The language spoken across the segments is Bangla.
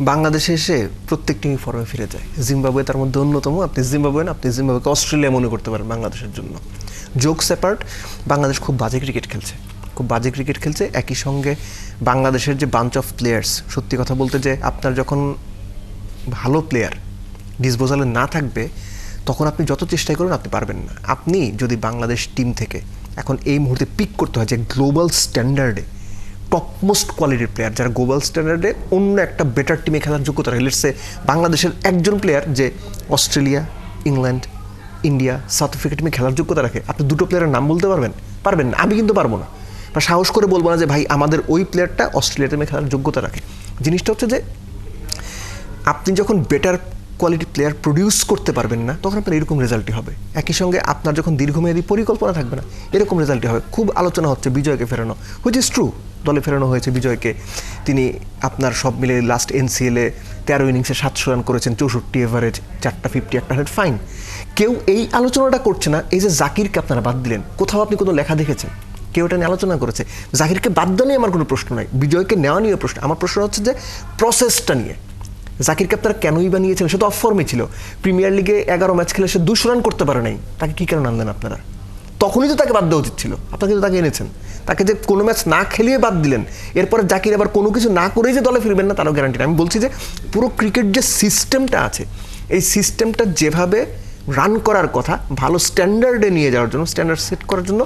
বাংলাদেশে এসে প্রত্যেক টিমই ফর্মে ফিরে যায়। জিম্বাবুয়ে তার মধ্যে অন্যতম। আপনি জিম্বাবুয়ে না, আপনি জিম্বাবুয়েকে অস্ট্রেলিয়া মনে করতে পারেন বাংলাদেশের জন্য। জোকস অ্যাপার্ট, বাংলাদেশ খুব বাজে ক্রিকেট খেলছে, খুব বাজে ক্রিকেট খেলছে। একই সঙ্গে বাংলাদেশের যে বাঞ্চ অফ প্লেয়ার্স, সত্যি কথা বলতে যে আপনার যখন ভালো প্লেয়ার ডিসপোজালে না থাকবে তখন আপনি যত চেষ্টাই করুন আপনি পারবেন না। আপনি যদি বাংলাদেশ টিম থেকে এখন এই মুহূর্তে পিক করতে হয় যে গ্লোবাল স্ট্যান্ডার্ডে টপমোস্ট কোয়ালিটির প্লেয়ার যারা গ্লোবাল স্ট্যান্ডার্ডে অন্য একটা বেটার টিমে খেলার যোগ্যতা রাখে, লেটস সে বাংলাদেশের একজন প্লেয়ার যে Australia, England, India, south Africa টিমে খেলার যোগ্যতা রাখে, আপনি দুটো প্লেয়ারের নাম বলতে পারবেন? পারবেন না। আমি কিন্তু পারবো না, বা সাহস করে বলবো না যে ভাই আমাদের ওই প্লেয়ারটা অস্ট্রেলিয়া টিমে খেলার যোগ্যতা রাখে। জিনিসটা হচ্ছে যে আপনি যখন বেটার কোয়ালিটি প্লেয়ার প্রডিউস করতে পারবেন না তখন আপনার এরকম রেজাল্টই হবে। একই সঙ্গে আপনার যখন দীর্ঘমেয়াদী পরিকল্পনা থাকবে না এরকম রেজাল্টই হবে। খুব আলোচনা হচ্ছে বিজয়কে ফেরানো, হুইচ ইজ ট্রু, দলে ফেরানো হয়েছে বিজয়কে। তিনি আপনার সব মিলে লাস্ট এনসিএলে 13 ইনিংসে 700 রান করেছেন, 64 এভারেজ, 4টা 50, 1 100, ফাইন। কেউ এই আলোচনাটা করছে না এই যে জাকিরকে আপনারা বাদ দিলেন। কোথাও আপনি কোনো লেখা দেখেছেন কেউ এটা নিয়ে আলোচনা করেছে? জাকিরকে বাদ দেওয়া নিয়ে আমার কোনো প্রশ্ন নাই, বিজয়কে নেওয়া নিয়ে প্রশ্ন। আমার প্রশ্ন হচ্ছে যে প্রসেসটা নিয়ে। জাকিরকে আপনারা কেনই বা নিয়েছেন? সে তো অফ ফর্মে ছিল, প্রিমিয়ার লিগে 11 ম্যাচ খেলে সে 200 রান করতে পারে নাই, তাকে কী কারণে আনলেন আপনারা? তখনই তো তাকে বাদ দেওয়া উচিত ছিল। আপনারা কিন্তু তাকে এনেছেন, তাকে যে কোনো ম্যাচ না খেলিয়ে বাদ দিলেন, এরপরে জাকির আবার কোনো কিছু না করেই যে দলে ফিরবেন না তারও গ্যারান্টি না। আমি বলছি যে পুরো ক্রিকেট যে সিস্টেমটা আছে এই সিস্টেমটা যেভাবে রান করার কথা ভালো স্ট্যান্ডার্ডে নিয়ে যাওয়ার জন্য, স্ট্যান্ডার্ড সেট করার জন্য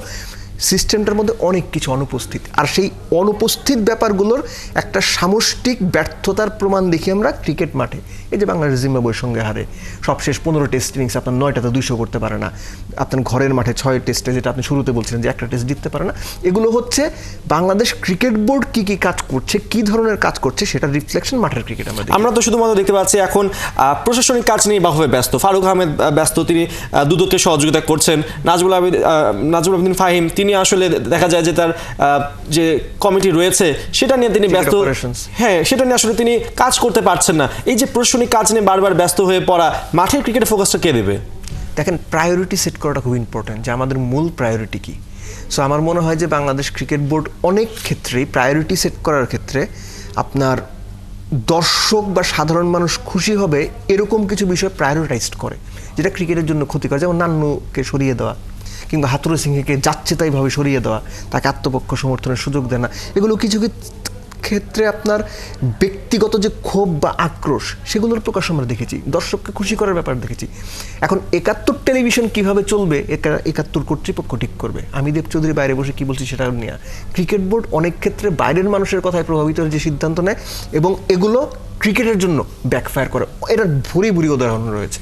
সিস্টেমটার মধ্যে অনেক কিছু অনুপস্থিত। আর সেই অনুপস্থিত ব্যাপারগুলোর একটা সামষ্টিক ব্যর্থতার প্রমাণ দেখি আমরা ক্রিকেট মাঠে। এই যে বাংলাদেশ জিম্বাবুয়ের সঙ্গে হারে, সবশেষ 15 টেস্ট ইনিংস আপনার 9টাতে 200 করতে পারে না, আপনার ঘরের মাঠে 6 টেস্টে, যেটা আপনি শুরুতে বলছিলেন যে একটা টেস্ট জিততে পারে না। এগুলো হচ্ছে বাংলাদেশ ক্রিকেট বোর্ড কী কী কাজ করছে, কী ধরনের কাজ করছে সেটা রিফ্লেকশন মাঠের ক্রিকেট। আমরা তো শুধুমাত্র দেখতে পাচ্ছি এখন প্রশাসনিক কাজ নিয়ে বাহবে ব্যস্ত। ফারুক আহমেদ ব্যস্ত, তিনি দুদককে সহযোগিতা করছেন। নাজমুল আবেদিন ফাহিম, তিনি আসলে দেখা যায় যে তার যে কমিটি রয়েছে সেটা নিয়ে তিনি ব্যস্ত। হ্যাঁ, সেটা নিয়ে আসলে তিনি কাজ করতে পারছেন না। এই যে প্রশাসনিক কাজ নিয়ে বারবার ব্যস্ত হয়ে পড়া, মাঠের ক্রিকেটে ফোকাসটা কে দেবে? দেখেন, প্রায়োরিটি সেট করাটা খুব ইম্পর্টেন্ট, যে আমাদের মূল প্রায়োরিটি কী। সো আমার মনে হয় যে বাংলাদেশ ক্রিকেট বোর্ড অনেক ক্ষেত্রেই প্রায়োরিটি সেট করার ক্ষেত্রে আপনার দর্শক বা সাধারণ মানুষ খুশি হবে এরকম কিছু বিষয় প্রায়োরিটাইজড করে, যেটা ক্রিকেটের জন্য ক্ষতিকর। যেমন নান্নুকে সরিয়ে দেওয়া কিংবা হাতুড়ে সিংহকে যাচ্ছে তাইভাবে সরিয়ে দেওয়া, তাকে আত্মপক্ষ সমর্থনের সুযোগ দেয় না। এগুলো কিছু ক্ষেত্রে আপনার ব্যক্তিগত যে ক্ষোভ বা আক্রোশ সেগুলোর প্রকাশ আমরা দেখেছি, দর্শককে খুশি করার ব্যাপার দেখেছি। এখন 71 টেলিভিশন কিভাবে চলবে 71 কর্তৃপক্ষ ঠিক করবে। আমি দেব চৌধুরী বাইরে বসে কি বলছি সেটা নিয়ে। ক্রিকেট বোর্ড অনেক ক্ষেত্রে বাইরের মানুষের কথায় প্রভাবিত হয়ে যে সিদ্ধান্ত নেয় এবং এগুলো ক্রিকেটের জন্য ব্যাকফায়ার করে, এটার ভুরি ভুরি উদাহরণ রয়েছে।